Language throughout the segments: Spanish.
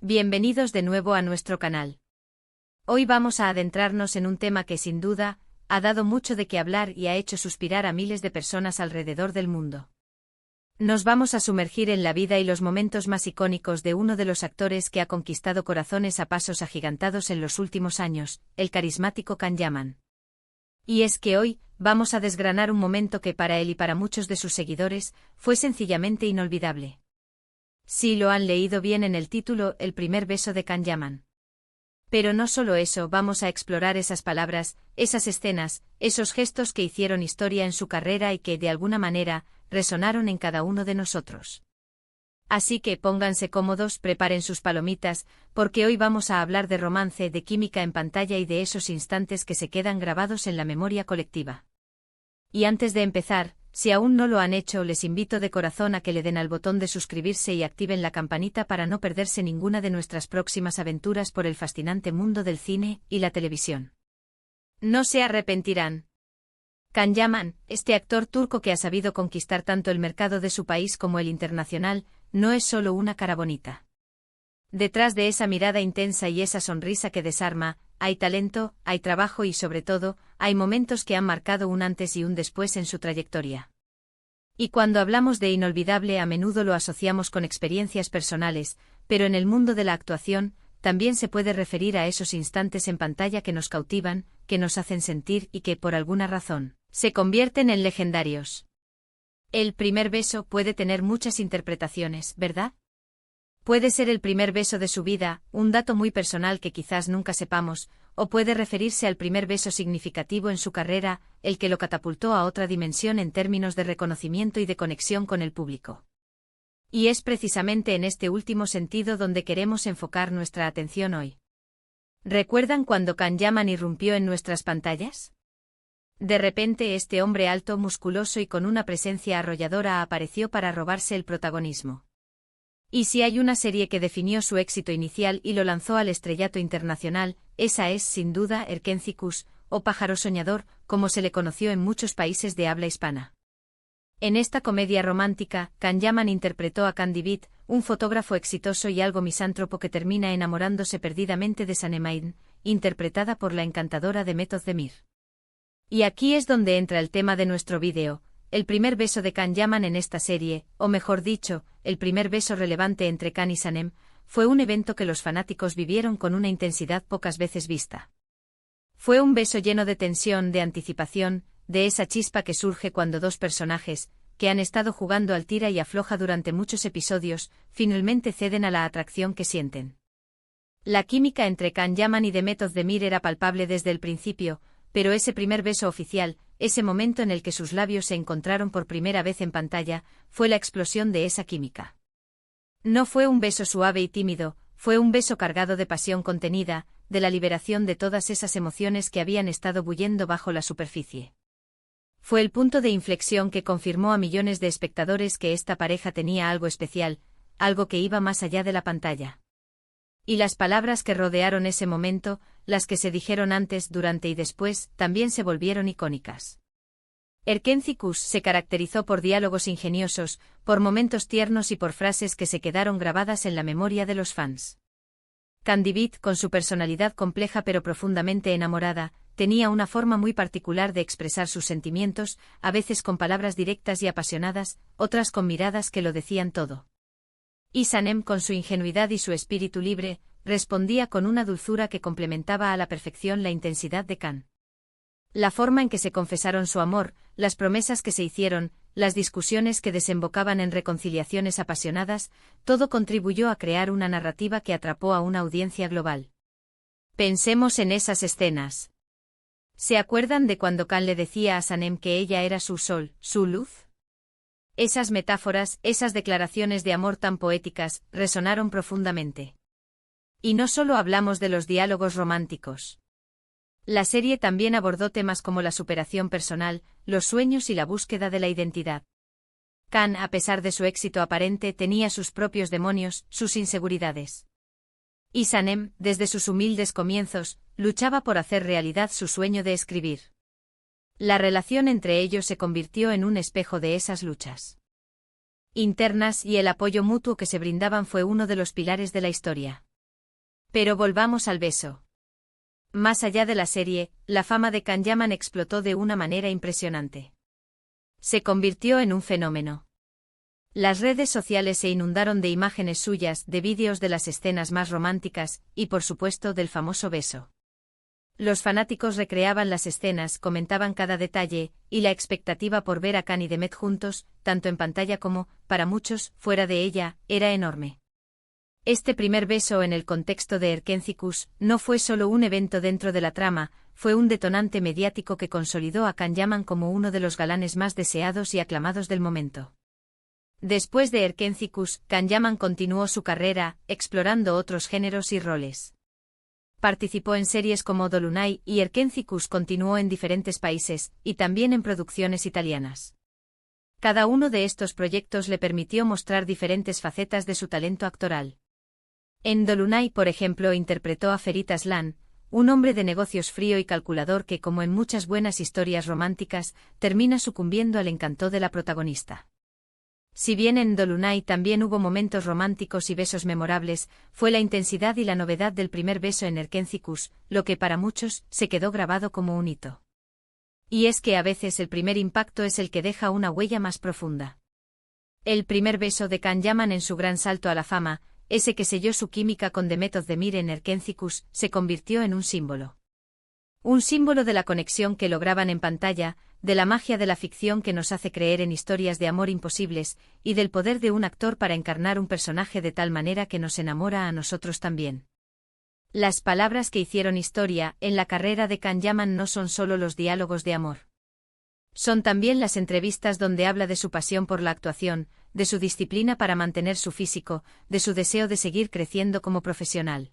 Bienvenidos de nuevo a nuestro canal. Hoy vamos a adentrarnos en un tema que sin duda ha dado mucho de qué hablar y ha hecho suspirar a miles de personas alrededor del mundo. Nos vamos a sumergir en la vida y los momentos más icónicos de uno de los actores que ha conquistado corazones a pasos agigantados en los últimos años, el carismático Can Yaman. Y es que hoy vamos a desgranar un momento que para él y para muchos de sus seguidores fue sencillamente inolvidable. Sí, lo han leído bien en el título, el primer beso de Can Yaman. Pero no solo eso, vamos a explorar esas palabras, esas escenas, esos gestos que hicieron historia en su carrera y que, de alguna manera, resonaron en cada uno de nosotros. Así que pónganse cómodos, preparen sus palomitas, porque hoy vamos a hablar de romance, de química en pantalla y de esos instantes que se quedan grabados en la memoria colectiva. Y antes de empezar, si aún no lo han hecho, les invito de corazón a que le den al botón de suscribirse y activen la campanita para no perderse ninguna de nuestras próximas aventuras por el fascinante mundo del cine y la televisión. No se arrepentirán. Can Yaman, este actor turco que ha sabido conquistar tanto el mercado de su país como el internacional, no es solo una cara bonita. Detrás de esa mirada intensa y esa sonrisa que desarma, hay talento, hay trabajo y sobre todo, hay momentos que han marcado un antes y un después en su trayectoria. Y cuando hablamos de inolvidable a menudo lo asociamos con experiencias personales, pero en el mundo de la actuación, también se puede referir a esos instantes en pantalla que nos cautivan, que nos hacen sentir y que, por alguna razón, se convierten en legendarios. El primer beso puede tener muchas interpretaciones, ¿verdad? Puede ser el primer beso de su vida, un dato muy personal que quizás nunca sepamos, o puede referirse al primer beso significativo en su carrera, el que lo catapultó a otra dimensión en términos de reconocimiento y de conexión con el público. Y es precisamente en este último sentido donde queremos enfocar nuestra atención hoy. ¿Recuerdan cuando Can Yaman irrumpió en nuestras pantallas? De repente este hombre alto, musculoso y con una presencia arrolladora apareció para robarse el protagonismo. Y si hay una serie que definió su éxito inicial y lo lanzó al estrellato internacional, esa es, sin duda, Erkenzikuş, o Pájaro Soñador, como se le conoció en muchos países de habla hispana. En esta comedia romántica, Can Yaman interpretó a Candibit, un fotógrafo exitoso y algo misántropo que termina enamorándose perdidamente de Sanem, interpretada por la encantadora Demet Özdemir. Y aquí es donde entra el tema de nuestro vídeo. El primer beso de Can Yaman en esta serie, o mejor dicho, el primer beso relevante entre Can y Sanem, fue un evento que los fanáticos vivieron con una intensidad pocas veces vista. Fue un beso lleno de tensión, de anticipación, de esa chispa que surge cuando dos personajes, que han estado jugando al tira y afloja durante muchos episodios, finalmente ceden a la atracción que sienten. La química entre Can Yaman y Demet Özdemir era palpable desde el principio, pero ese primer beso oficial, ese momento en el que sus labios se encontraron por primera vez en pantalla, fue la explosión de esa química. No fue un beso suave y tímido, fue un beso cargado de pasión contenida, de la liberación de todas esas emociones que habían estado bullendo bajo la superficie. Fue el punto de inflexión que confirmó a millones de espectadores que esta pareja tenía algo especial, algo que iba más allá de la pantalla. Y las palabras que rodearon ese momento, las que se dijeron antes, durante y después, también se volvieron icónicas. Erkenzikuş se caracterizó por diálogos ingeniosos, por momentos tiernos y por frases que se quedaron grabadas en la memoria de los fans. Candibit, con su personalidad compleja pero profundamente enamorada, tenía una forma muy particular de expresar sus sentimientos, a veces con palabras directas y apasionadas, otras con miradas que lo decían todo. Y Sanem, con su ingenuidad y su espíritu libre, respondía con una dulzura que complementaba a la perfección la intensidad de Can. La forma en que se confesaron su amor, las promesas que se hicieron, las discusiones que desembocaban en reconciliaciones apasionadas, todo contribuyó a crear una narrativa que atrapó a una audiencia global. Pensemos en esas escenas. ¿Se acuerdan de cuando Can le decía a Sanem que ella era su sol, su luz? Esas metáforas, esas declaraciones de amor tan poéticas, resonaron profundamente. Y no solo hablamos de los diálogos románticos. La serie también abordó temas como la superación personal, los sueños y la búsqueda de la identidad. Can, a pesar de su éxito aparente, tenía sus propios demonios, sus inseguridades. Y Sanem, desde sus humildes comienzos, luchaba por hacer realidad su sueño de escribir. La relación entre ellos se convirtió en un espejo de esas luchas internas y el apoyo mutuo que se brindaban fue uno de los pilares de la historia. Pero volvamos al beso. Más allá de la serie, la fama de Kanyaman explotó de una manera impresionante. Se convirtió en un fenómeno. Las redes sociales se inundaron de imágenes suyas, de vídeos de las escenas más románticas, y por supuesto del famoso beso. Los fanáticos recreaban las escenas, comentaban cada detalle, y la expectativa por ver a Kan y Demet juntos, tanto en pantalla como, para muchos, fuera de ella, era enorme. Este primer beso en el contexto de Erkencikus no fue solo un evento dentro de la trama, fue un detonante mediático que consolidó a Kanyaman como uno de los galanes más deseados y aclamados del momento. Después de Erkencikus, Kanyaman continuó su carrera, explorando otros géneros y roles. Participó en series como Dolunay y Erkencikus continuó en diferentes países, y también en producciones italianas. Cada uno de estos proyectos le permitió mostrar diferentes facetas de su talento actoral. En Dolunay, por ejemplo, interpretó a Ferit Aslan, un hombre de negocios frío y calculador que, como en muchas buenas historias románticas, termina sucumbiendo al encanto de la protagonista. Si bien en Dolunay también hubo momentos románticos y besos memorables, fue la intensidad y la novedad del primer beso en Erkencikus, lo que para muchos se quedó grabado como un hito. Y es que a veces el primer impacto es el que deja una huella más profunda. El primer beso de Kanyaman en su gran salto a la fama, ese que selló su química con Demet Özdemir en Erkencikus, se convirtió en un símbolo. Un símbolo de la conexión que lograban en pantalla, de la magia de la ficción que nos hace creer en historias de amor imposibles, y del poder de un actor para encarnar un personaje de tal manera que nos enamora a nosotros también. Las palabras que hicieron historia en la carrera de Kanyaman no son solo los diálogos de amor. Son también las entrevistas donde habla de su pasión por la actuación, de su disciplina para mantener su físico, de su deseo de seguir creciendo como profesional.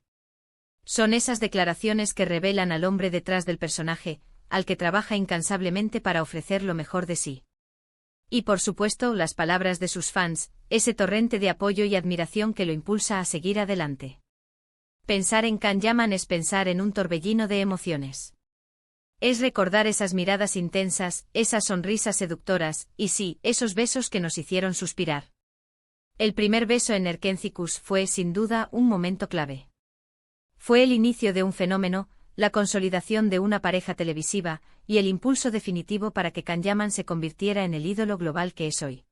Son esas declaraciones que revelan al hombre detrás del personaje, al que trabaja incansablemente para ofrecer lo mejor de sí. Y por supuesto, las palabras de sus fans, ese torrente de apoyo y admiración que lo impulsa a seguir adelante. Pensar en Kanyaman es pensar en un torbellino de emociones. Es recordar esas miradas intensas, esas sonrisas seductoras, y sí, esos besos que nos hicieron suspirar. El primer beso en Erkencikus fue, sin duda, un momento clave. Fue el inicio de un fenómeno, la consolidación de una pareja televisiva, y el impulso definitivo para que Kanyaman se convirtiera en el ídolo global que es hoy.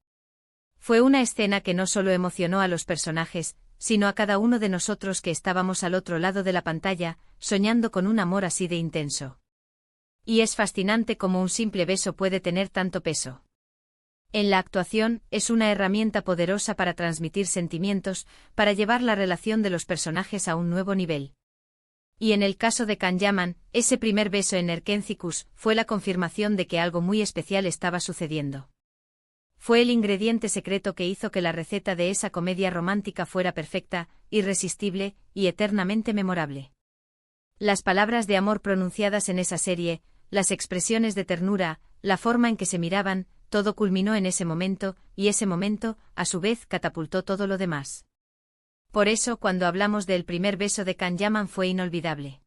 Fue una escena que no solo emocionó a los personajes, sino a cada uno de nosotros que estábamos al otro lado de la pantalla, soñando con un amor así de intenso. Y es fascinante cómo un simple beso puede tener tanto peso. En la actuación, es una herramienta poderosa para transmitir sentimientos, para llevar la relación de los personajes a un nuevo nivel. Y en el caso de Kanyaman, ese primer beso en Erkencikus fue la confirmación de que algo muy especial estaba sucediendo. Fue el ingrediente secreto que hizo que la receta de esa comedia romántica fuera perfecta, irresistible y eternamente memorable. Las palabras de amor pronunciadas en esa serie, las expresiones de ternura, la forma en que se miraban, todo culminó en ese momento, y ese momento, a su vez, catapultó todo lo demás. Por eso, cuando hablamos del primer beso de Kanyaman fue inolvidable.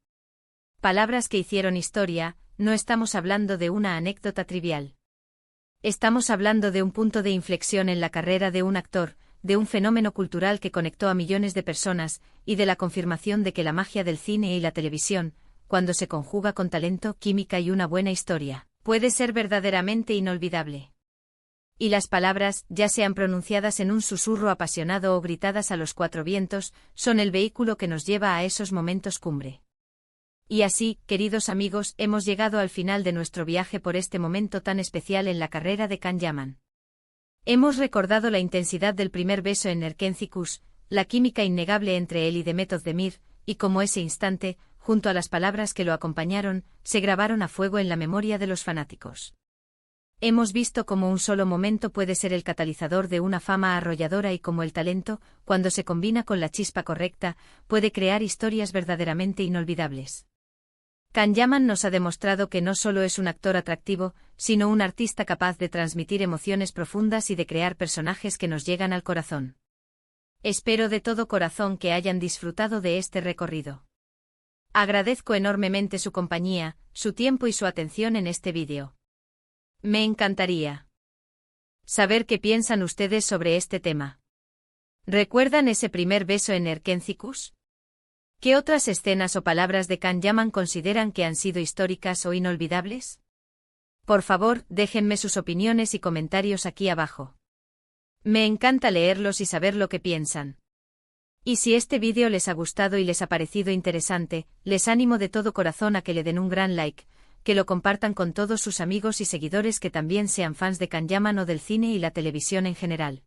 Palabras que hicieron historia, no estamos hablando de una anécdota trivial. Estamos hablando de un punto de inflexión en la carrera de un actor, de un fenómeno cultural que conectó a millones de personas, y de la confirmación de que la magia del cine y la televisión, cuando se conjuga con talento, química y una buena historia, puede ser verdaderamente inolvidable. Y las palabras, ya sean pronunciadas en un susurro apasionado o gritadas a los cuatro vientos, son el vehículo que nos lleva a esos momentos cumbre. Y así, queridos amigos, hemos llegado al final de nuestro viaje por este momento tan especial en la carrera de Kanyaman. Hemos recordado la intensidad del primer beso en Erkencikus, la química innegable entre él y Demet Özdemir, y cómo ese instante, junto a las palabras que lo acompañaron, se grabaron a fuego en la memoria de los fanáticos. Hemos visto cómo un solo momento puede ser el catalizador de una fama arrolladora y cómo el talento, cuando se combina con la chispa correcta, puede crear historias verdaderamente inolvidables. Kanyaman nos ha demostrado que no solo es un actor atractivo, sino un artista capaz de transmitir emociones profundas y de crear personajes que nos llegan al corazón. Espero de todo corazón que hayan disfrutado de este recorrido. Agradezco enormemente su compañía, su tiempo y su atención en este vídeo. Me encantaría saber qué piensan ustedes sobre este tema. ¿Recuerdan ese primer beso en Erkencikus? ¿Qué otras escenas o palabras de Kan-Yaman consideran que han sido históricas o inolvidables? Por favor, déjenme sus opiniones y comentarios aquí abajo. Me encanta leerlos y saber lo que piensan. Y si este vídeo les ha gustado y les ha parecido interesante, les animo de todo corazón a que le den un gran like, que lo compartan con todos sus amigos y seguidores que también sean fans de Kan-Yaman o del cine y la televisión en general.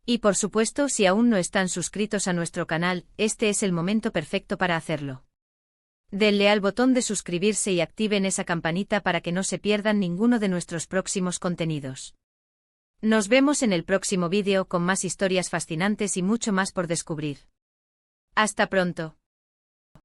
Y por supuesto, si aún no están suscritos a nuestro canal, este es el momento perfecto para hacerlo. Denle al botón de suscribirse y activen esa campanita para que no se pierdan ninguno de nuestros próximos contenidos. Nos vemos en el próximo vídeo con más historias fascinantes y mucho más por descubrir. Hasta pronto.